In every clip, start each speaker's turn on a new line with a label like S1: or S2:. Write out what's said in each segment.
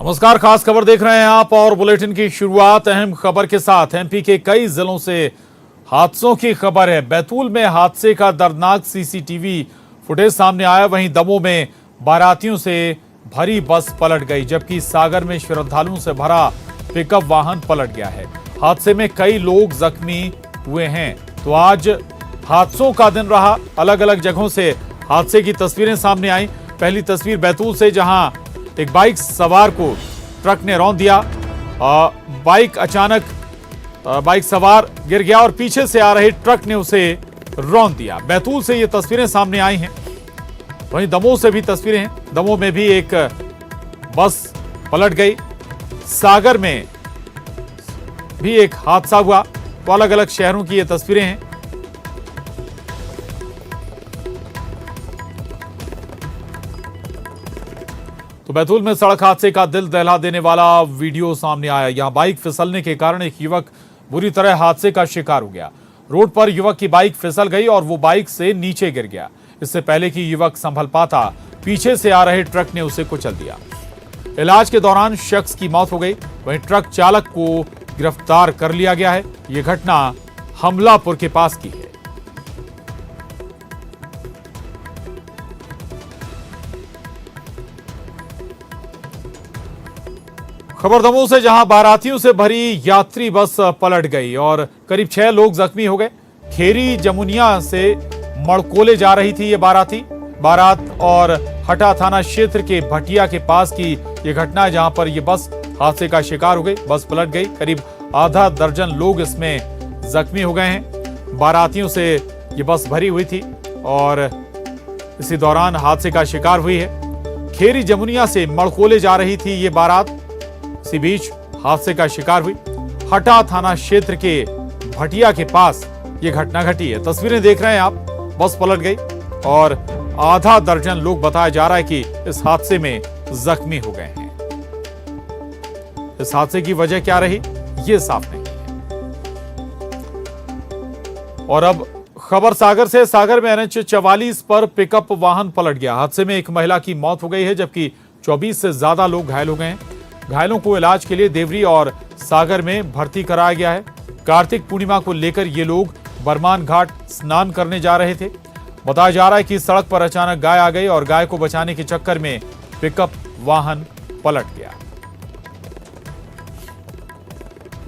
S1: नमस्कार, खास खबर देख रहे हैं आप और बुलेटिन की शुरुआत अहम खबर के साथ। एमपी के कई जिलों से हादसों की खबर है। बैतूल में हादसे का दर्दनाक सीसीटीवी फुटेज सामने आया। वहीं दमोह में बारातियों से भरी बस पलट गई, जबकि सागर में श्रद्धालुओं से भरा पिकअप वाहन पलट गया है। हादसे में कई लोग जख्मी हुए हैं। तो आज हादसों का दिन रहा। अलग अलग जगहों से हादसे की तस्वीरें सामने आई। पहली तस्वीर बैतूल से, जहां एक बाइक सवार को ट्रक ने रौंद दिया। बाइक सवार गिर गया और पीछे से आ रहे ट्रक ने उसे रौंद दिया। बैतूल से ये तस्वीरें सामने आई हैं। वहीं दमोह से भी तस्वीरें हैं। दमोह में भी एक बस पलट गई। सागर में भी एक हादसा हुआ। तो अलग अलग शहरों की ये तस्वीरें हैं। तो बैतूल में सड़क हादसे का दिल दहला देने वाला वीडियो सामने आया। यहां बाइक फिसलने के कारण एक युवक बुरी तरह हादसे का शिकार हो गया। रोड पर युवक की बाइक फिसल गई और वो बाइक से नीचे गिर गया। इससे पहले कि युवक संभल पाता, पीछे से आ रहे ट्रक ने उसे कुचल दिया। इलाज के दौरान शख्स की मौत हो गई। वहीं ट्रक चालक को गिरफ्तार कर लिया गया है। यह घटना हमलापुर के पास की है। खबर दमोह से, जहां बारातियों से भरी यात्री बस पलट गई और करीब 6 लोग जख्मी हो गए। खेरी जमुनिया से मड़कोले जा रही थी ये बारात और हटा थाना क्षेत्र के भटिया के पास की ये घटना है, जहां पर ये बस हादसे का शिकार हो गई। बस पलट गई। करीब आधा दर्जन लोग इसमें जख्मी हो गए हैं। बारातियों से ये बस भरी हुई थी और इसी दौरान हादसे का शिकार हुई है। खेरी जमुनिया से मड़कोले जा रही थी ये बारात, इसी बीच हादसे का शिकार हुई। हटा थाना क्षेत्र के भटिया के पास यह घटना घटी है। तस्वीरें देख रहे हैं आप। बस पलट गई और आधा दर्जन लोग बताया जा रहा है कि इस हादसे में जख्मी हो गए हैं। इस हादसे की वजह क्या रही, ये साफ नहीं है। और अब खबर सागर से। सागर में NH 44 पर पिकअप वाहन पलट गया। हादसे में एक महिला की मौत हो गई है, जबकि 24 से ज्यादा लोग घायल हो गए हैं। घायलों को इलाज के लिए देवरी और सागर में भर्ती कराया गया है। कार्तिक पूर्णिमा को लेकर ये लोग बरमान घाट स्नान करने जा रहे थे। बताया जा रहा है कि सड़क पर अचानक गाय आ गई और गाय को बचाने के चक्कर में पिकअप वाहन पलट गया।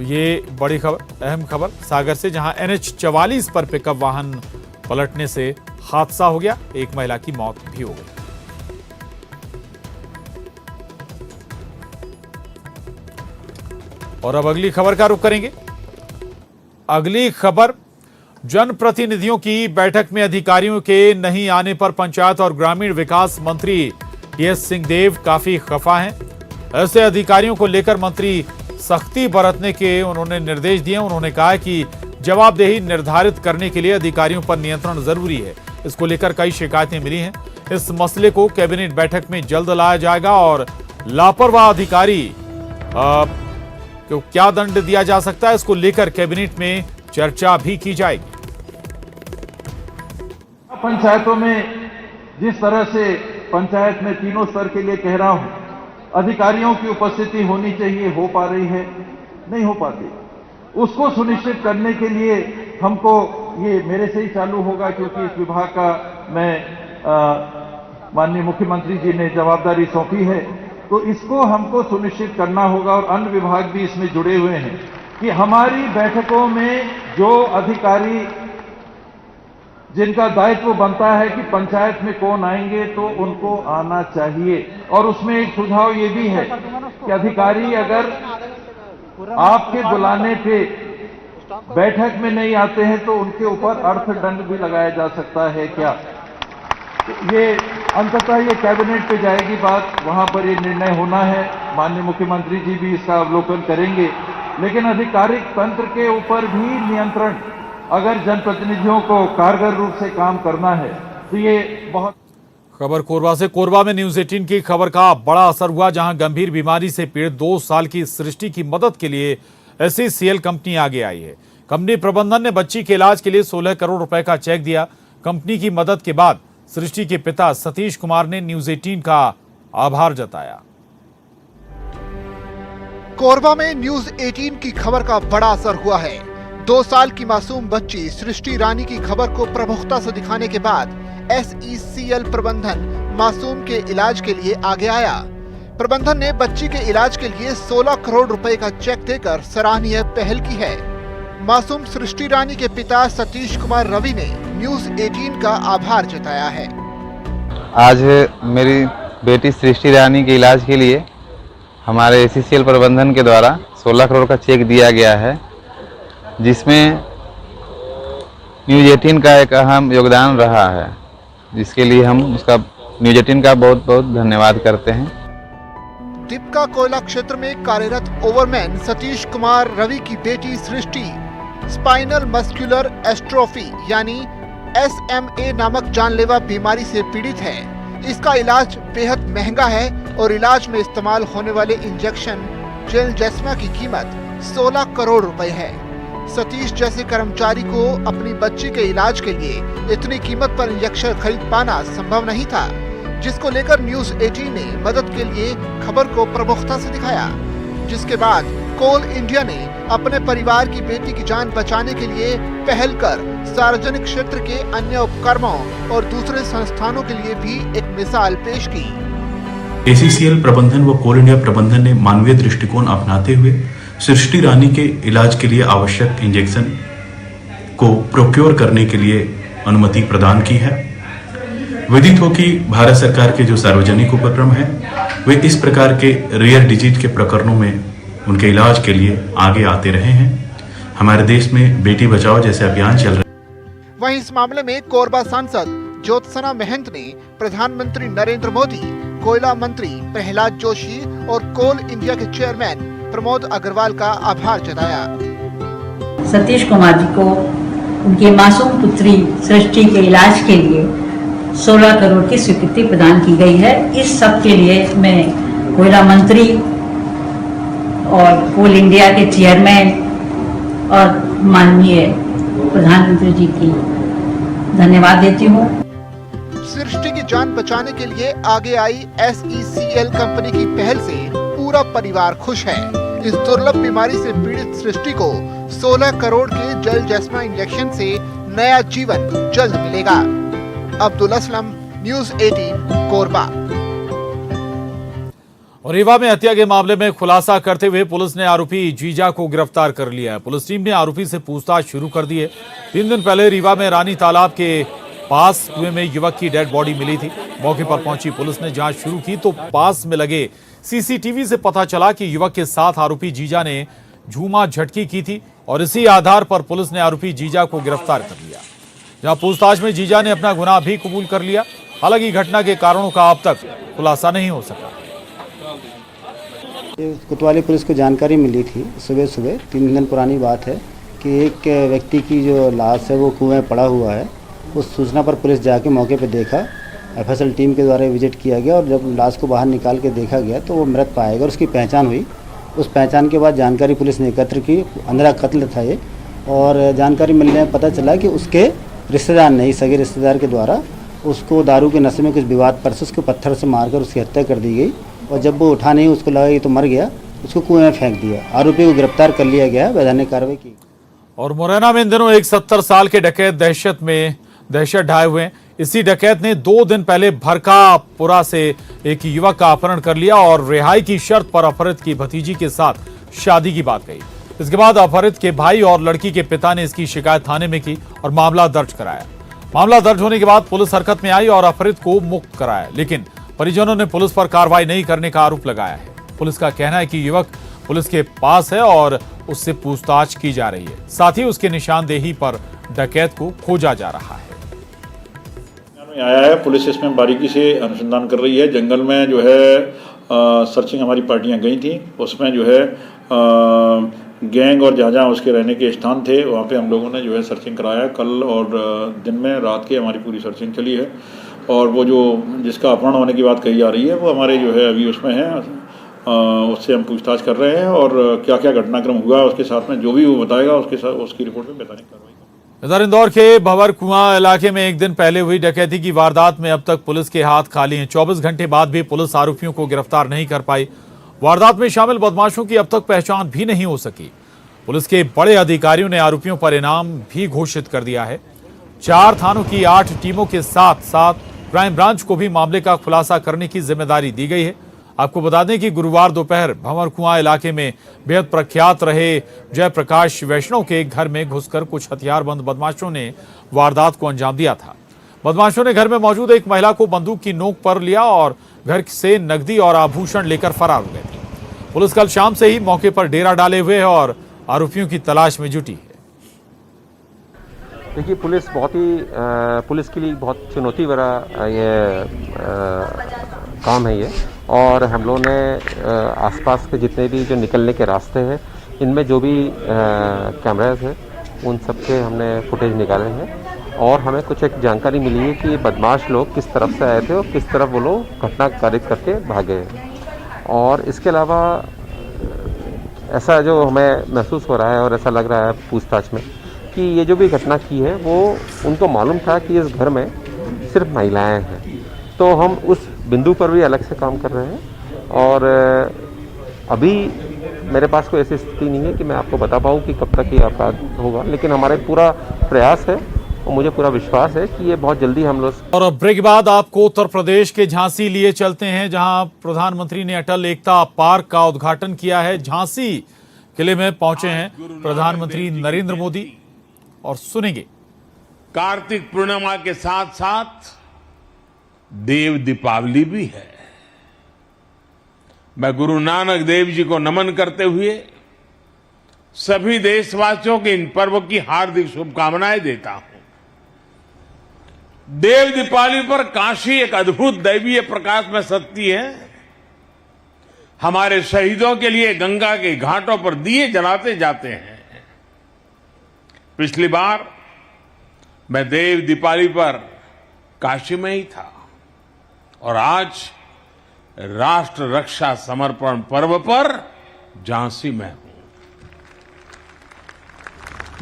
S1: ये बड़ी खबर, अहम खबर सागर से, जहां NH 44 पर पिकअप वाहन पलटने से हादसा हो गया। एक महिला की मौत भी हो गई। और अब अगली खबर का रुख करेंगे। अगली खबर, जनप्रतिनिधियों की बैठक में अधिकारियों के नहीं आने पर पंचायत और ग्रामीण विकास मंत्री TS सिंहदेव काफी खफा हैं। ऐसे अधिकारियों को लेकर मंत्री सख्ती बरतने के उन्होंने निर्देश दिए। उन्होंने कहा कि जवाबदेही निर्धारित करने के लिए अधिकारियों पर नियंत्रण जरूरी है। इसको लेकर कई शिकायतें मिली हैं। इस मसले को कैबिनेट बैठक में जल्द लाया जाएगा और लापरवाह अधिकारी तो क्या दंड दिया जा सकता है, इसको लेकर कैबिनेट में चर्चा भी की जाएगी।
S2: पंचायतों में जिस तरह से पंचायत में तीनों स्तर के लिए कह रहा हूं, अधिकारियों की उपस्थिति होनी चाहिए, हो पा रही है, नहीं हो पाती। उसको सुनिश्चित करने के लिए हमको, ये मेरे से ही चालू होगा क्योंकि इस विभाग का मैं माननीय मुख्यमंत्री जी ने जवाबदारी सौंपी है, तो इसको हमको सुनिश्चित करना होगा और अन्य विभाग भी इसमें जुड़े हुए हैं कि हमारी बैठकों में जो अधिकारी जिनका दायित्व बनता है कि पंचायत में कौन आएंगे तो उनको आना चाहिए। और उसमें एक सुझाव ये भी है कि अधिकारी अगर आपके बुलाने पे बैठक में नहीं आते हैं तो उनके ऊपर अर्थदंड भी लगाया जा सकता है क्या। ये अंततः ये कैबिनेट पे जाएगी बात, वहां पर ये निर्णय होना है। माननीय मुख्यमंत्री जी भी इसका अवलोकन करेंगे। लेकिन आधिकारिक तंत्र के ऊपर भी नियंत्रण, अगर जनप्रतिनिधियों को कारगर रूप से काम करना है तो ये बहुत।
S1: खबर कोरबा से। कोरबा में न्यूज 18 की खबर का बड़ा असर हुआ, जहां गंभीर बीमारी से पीड़ित 2 साल की सृष्टि की मदद के लिए SCCL कंपनी आगे आई है। कंपनी प्रबंधन ने बच्ची के इलाज के लिए 16 करोड़ रुपए का चेक दिया। कंपनी की मदद के बाद सृष्टि के पिता सतीश कुमार ने न्यूज 18 का आभार जताया।
S3: कोरबा में न्यूज 18 की खबर का बड़ा असर हुआ है। 2 साल की मासूम बच्ची सृष्टि रानी की खबर को प्रमुखता से दिखाने के बाद SECL प्रबंधन मासूम के इलाज के लिए आगे आया। प्रबंधन ने बच्ची के इलाज के लिए 16 करोड़ रुपए का चेक देकर सराहनीय पहल की है। मासूम सृष्टि रानी के पिता सतीश कुमार रवि ने न्यूज 18 का आभार जताया है।
S4: आज मेरी बेटी सृष्टि रानी के इलाज के लिए हमारे SECL प्रबंधन के द्वारा 16 करोड़ का चेक दिया गया है, जिसमें न्यूज 18 का एक अहम योगदान रहा है, जिसके लिए हम उसका न्यूज 18 का बहुत बहुत धन्यवाद करते हैं।
S3: दीपका कोयला क्षेत्र में कार्यरत ओवरमैन सतीश कुमार रवि की बेटी सृष्टि स्पाइनल मस्कुलर एस्ट्रोफी यानी SMA नामक जानलेवा बीमारी से पीड़ित है। इसका इलाज बेहद महंगा है और इलाज में इस्तेमाल होने वाले इंजेक्शन जेलजेस्मा की कीमत 16 करोड़ रुपए है। सतीश जैसे कर्मचारी को अपनी बच्ची के इलाज के लिए इतनी कीमत पर इंजेक्शन खरीद पाना संभव नहीं था, जिसको लेकर न्यूज 18 ने मदद के लिए खबर को प्रमुखता से दिखाया, जिसके बाद कोल इंडिया ने अपने परिवार की बेटी की जान बचाने के लिए पहल कर सार्वजनिक क्षेत्र के अन्य उपक्रमों और दूसरे संस्थानों के लिए भी एक मिसाल पेश की।
S5: SECL प्रबंधन व कोल इंडिया प्रबंधन ने मानवीय दृष्टिकोण अपनाते हुए सृष्टि रानी के इलाज के लिए आवश्यक इंजेक्शन को प्रोक्योर करने के लिए अनुमति प्रदान की है। विदित हो कि भारत सरकार के जो सार्वजनिक उपक्रम है वे इस प्रकार के रेयर डिजीज के प्रकरणों में उनके इलाज के लिए आगे आते रहे हैं। हमारे देश में बेटी बचाओ जैसे अभियान चल रहे हैं।
S3: वहीं इस मामले में कोरबा सांसद ज्योत्सना महंत ने प्रधानमंत्री नरेंद्र मोदी, कोयला मंत्री प्रहलाद जोशी और कोल इंडिया के चेयरमैन प्रमोद अग्रवाल का आभार जताया।
S6: सतीश कुमार जी को उनकी मासूम पुत्री सृष्टि के इलाज के लिए 16 करोड़ की स्वीकृति प्रदान की गई है। इस सब के लिए मैं कोयला मंत्री और कोल इंडिया के चेयरमैन और माननीय प्रधानमंत्री जी की धन्यवाद देती हूँ।
S3: सृष्टि की जान बचाने के लिए आगे आई SECL कंपनी की पहल से पूरा परिवार खुश है। इस दुर्लभ बीमारी से पीड़ित सृष्टि को 16 करोड़ के जेलजेस्मा इंजेक्शन से नया जीवन जल्द मिलेगा। अब्दुल असलम, न्यूज 18 कोरबा।
S1: और रीवा में हत्या के मामले में खुलासा करते हुए पुलिस ने आरोपी जीजा को गिरफ्तार कर लिया है। पुलिस टीम ने आरोपी से पूछताछ शुरू कर दी है। 3 दिन पहले रीवा में रानी तालाब के पास कुएं में युवक की डेड बॉडी मिली थी। मौके पर पहुंची पुलिस ने जांच शुरू की तो पास में लगे CCTV से पता चला कि युवक के साथ आरोपी जीजा ने झूमा झटकी की थी और इसी आधार पर पुलिस ने आरोपी जीजा को गिरफ्तार कर लिया। जहां पूछताछ में जीजा ने अपना गुनाह भी कबूल कर लिया। हालांकि घटना के कारणों का अब तक खुलासा नहीं हो सका।
S7: कोतवाली पुलिस को जानकारी मिली थी सुबह 3 दिन पुरानी बात है कि एक व्यक्ति की जो लाश है वो कुएं पड़ा हुआ है। उस सूचना पर पुलिस जाके मौके पर देखा, FSL टीम के द्वारा विजिट किया गया और जब लाश को बाहर निकाल के देखा गया तो वो मृत पाया गया और उसकी पहचान हुई। उस पहचान के बाद जानकारी पुलिस ने एकत्र की। अंधेरा कत्ल था ये और जानकारी मिलने में पता चला कि उसके रिश्तेदार नहीं, सगे रिश्तेदार के द्वारा उसको दारू के नशे में कुछ विवाद पर से उसको पत्थर से मारकर उसकी हत्या कर दी गई और जब वो उठा नहीं, उसको लगा कि तो मर गया, उसको कुएं में फेंक दिया। आरोपी को गिरफ्तार कर लिया गया, वैधानिक कार्रवाई की।
S1: और मुरैना में इन दिनों एक 70 साल के डकैत दहशत ढाए हुए हैं। इसी डकैत ने 2 दिन पहले भरकापुरा से एक युवक का अपहरण कर लिया और रिहाई की शर्त पर अपहरित की भतीजी के साथ शादी की बात कही। इसके बाद अपहरित के भाई और लड़की के पिता ने इसकी शिकायत थाने में की और मामला दर्ज कराया। मामला दर्ज होने के बाद पुलिस हरकत में आई और अपहरित को मुक्त कराया, लेकिन परिजनों ने पुलिस पर कार्रवाई नहीं करने का आरोप लगाया है। पुलिस का कहना है कि युवक पुलिस के पास है और उससे पूछताछ की जा रही है। साथ ही उसके निशानदेही पर डकैत को खोजा जा रहा है।
S8: आया है, पुलिस इसमें बारीकी से अनुसंधान कर रही है। जंगल में जो है सर्चिंग हमारी पार्टियां गई थी, उसमें जो है गैंग और जहाँ उसके रहने के स्थान थे वहाँ पे हम लोगों ने जो है सर्चिंग कराया। कल और दिन में रात की हमारी पूरी सर्चिंग चली है और वो जो जिसका अपहरण होने की बात कही जा रही है वो हमारे जो है अभी उसमें है, उससे हम पूछताछ कर रहे हैं और क्या क्या घटनाक्रम हुआ उसके साथ में जो भी वो बताएगा उसके साथ उसकी रिपोर्ट में बताने की कार्रवाई।
S1: इधर इंदौर के भंवर कुआं इलाके में एक दिन पहले हुई डकैती की वारदात में अब तक पुलिस के हाथ खाली हैं। 24 घंटे बाद भी पुलिस आरोपियों को गिरफ्तार नहीं कर पाई। वारदात में शामिल बदमाशों की अब तक पहचान भी नहीं हो सकी। पुलिस के बड़े अधिकारियों ने आरोपियों पर इनाम भी घोषित कर दिया है। 4 थानों की 8 टीमों के साथ साथ क्राइम ब्रांच को भी मामले का खुलासा करने की जिम्मेदारी दी गई है। आपको बता दें कि गुरुवार दोपहर भंवरकुआं इलाके में बेहद प्रख्यात रहे जयप्रकाश वैष्णव के घर में घुसकर कुछ हथियारबंद बदमाशों ने वारदात को अंजाम दिया था। बदमाशों ने घर में मौजूद एक महिला को बंदूक की नोक पर लिया और घर से नकदी और आभूषण लेकर फरार हो गए थे। पुलिस कल शाम से ही मौके पर डेरा डाले हुए है और आरोपियों की तलाश में जुटी है।
S9: देखिए, पुलिस के लिए बहुत चुनौती भरा ये काम है ये, और हम लोगों ने आसपास के जितने भी जो निकलने के रास्ते हैं इनमें जो भी कैमरास है उन सब के हमने फुटेज निकाले हैं, और हमें कुछ एक जानकारी मिली है कि बदमाश लोग किस तरफ से आए थे और किस तरफ वो लोग घटना कारित करके भागे हैं। और इसके अलावा ऐसा जो हमें महसूस हो रहा है और ऐसा लग रहा है पूछताछ में कि ये जो भी घटना की है वो उनको मालूम था कि इस घर में सिर्फ महिलाएं हैं, तो हम उस बिंदु पर भी अलग से काम कर रहे हैं। और अभी मेरे पास कोई ऐसी स्थिति नहीं है कि मैं आपको बता पाऊँ कि कब तक ये अपराध होगा, लेकिन हमारा पूरा प्रयास है और मुझे पूरा विश्वास है कि ये बहुत जल्दी हम लोग।
S1: और ब्रेक के बाद आपको उत्तर प्रदेश के झांसी लिए चलते हैं, जहां प्रधानमंत्री ने अटल एकता पार्क का उद्घाटन किया है। झांसी किले में पहुंचे हैं प्रधानमंत्री नरेंद्र मोदी और सुनेंगे।
S10: कार्तिक पूर्णिमा के साथ साथ देव दीपावली भी है। मैं गुरु नानक देव जी को नमन करते हुए सभी देशवासियों के इन पर्व की हार्दिक शुभकामनाएं देता हूं। देव दीपावली पर काशी एक अद्भुत दैवीय प्रकाश में सजती है। हमारे शहीदों के लिए गंगा के घाटों पर दिए जलाते जाते हैं। पिछली बार मैं देव दीपावली पर काशी में ही था और आज राष्ट्र रक्षा समर्पण पर्व पर झांसी में हूं।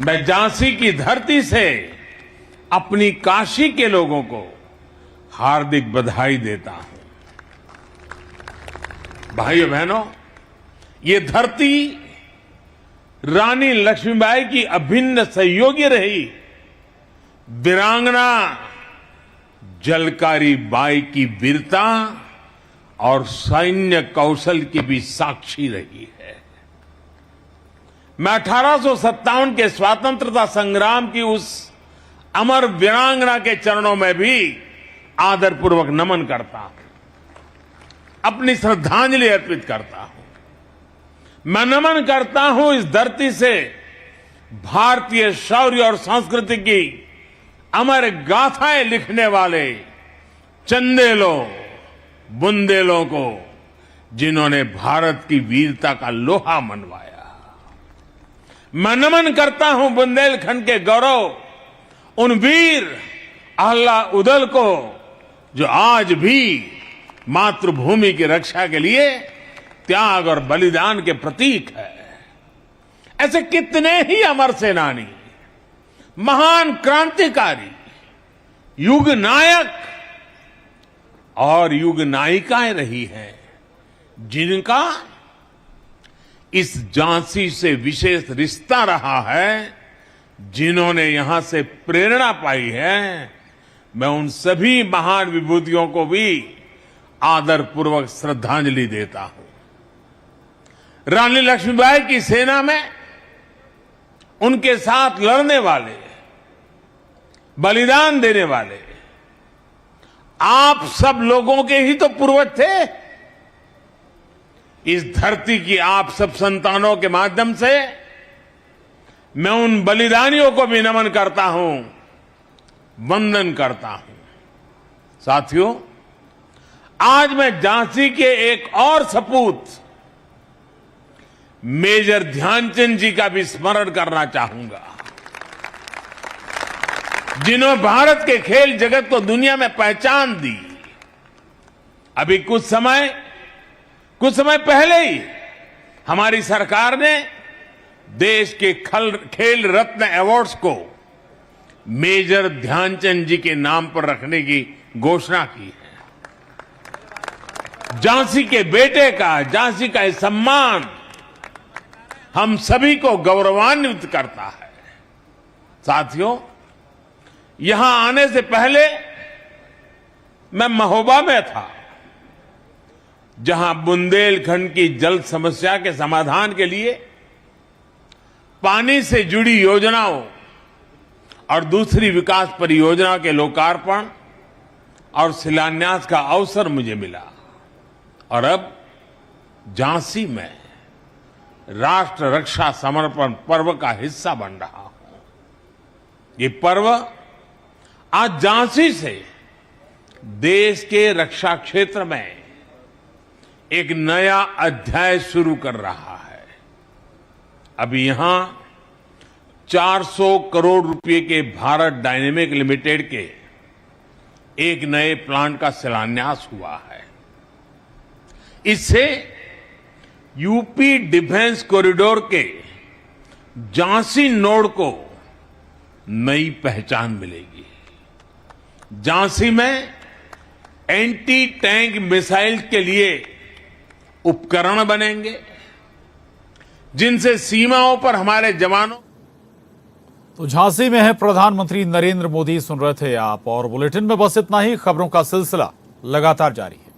S10: मैं झांसी की धरती से अपनी काशी के लोगों को हार्दिक बधाई देता हूं। भाइयों बहनों, ये धरती रानी लक्ष्मीबाई की अभिन्न सहयोगी रही वीरांगना झलकारी बाई की वीरता और सैन्य कौशल की भी साक्षी रही है। मैं 1857 के स्वतंत्रता संग्राम की उस अमर वीरांगना के चरणों में भी आदरपूर्वक नमन करता हूं, अपनी श्रद्धांजलि अर्पित करता हूं। मैं नमन करता हूं इस धरती से भारतीय शौर्य और संस्कृति की अमर गाथाएं लिखने वाले चंदेलों बुंदेलों को, जिन्होंने भारत की वीरता का लोहा मनवाया। मैं नमन करता हूं बुंदेलखंड के गौरव उन वीर अहला उदल को, जो आज भी मातृभूमि की रक्षा के लिए त्याग और बलिदान के प्रतीक है। ऐसे कितने ही अमर सेनानी, महान क्रांतिकारी, युग नायक और युग नायिकाएं रही हैं, जिनका इस झांसी से विशेष रिश्ता रहा है, जिन्होंने यहां से प्रेरणा पाई है। मैं उन सभी महान विभूतियों को भी आदरपूर्वक श्रद्धांजलि देता हूं। रानी लक्ष्मीबाई की सेना में उनके साथ लड़ने वाले, बलिदान देने वाले आप सब लोगों के ही तो पूर्वज थे। इस धरती की आप सब संतानों के माध्यम से मैं उन बलिदानियों को भी नमन करता हूं, वंदन करता हूं। साथियों, आज मैं झांसी के एक और सपूत मेजर ध्यानचंद जी का भी स्मरण करना चाहूंगा, जिन्होंने भारत के खेल जगत को दुनिया में पहचान दी। अभी कुछ समय पहले ही हमारी सरकार ने देश के खेल रत्न अवार्ड्स को मेजर ध्यानचंद जी के नाम पर रखने की घोषणा की है। झांसी के बेटे का, झांसी का ये सम्मान हम सभी को गौरवान्वित करता है। साथियों, यहां आने से पहले मैं महोबा में था, जहां बुंदेलखंड की जल समस्या के समाधान के लिए पानी से जुड़ी योजनाओं और दूसरी विकास परियोजना के लोकार्पण और शिलान्यास का अवसर मुझे मिला। और अब झांसी में राष्ट्र रक्षा समर्पण पर्व का हिस्सा बन रहा हूं। ये पर्व आज झांसी से देश के रक्षा क्षेत्र में एक नया अध्याय शुरू कर रहा है। अभी यहां 400 करोड़ रुपए के भारत डायनेमिक लिमिटेड के एक नए प्लांट का शिलान्यास हुआ है। इससे यूपी डिफेंस कॉरिडोर के झांसी नोड को नई पहचान मिलेगी। झांसी में एंटी टैंक मिसाइल के लिए उपकरण बनेंगे, जिनसे सीमाओं पर हमारे जवानों।
S1: तो झांसी में है प्रधानमंत्री नरेंद्र मोदी, सुन रहे थे आप। और बुलेटिन में बस इतना ही। खबरों का सिलसिला लगातार जारी है।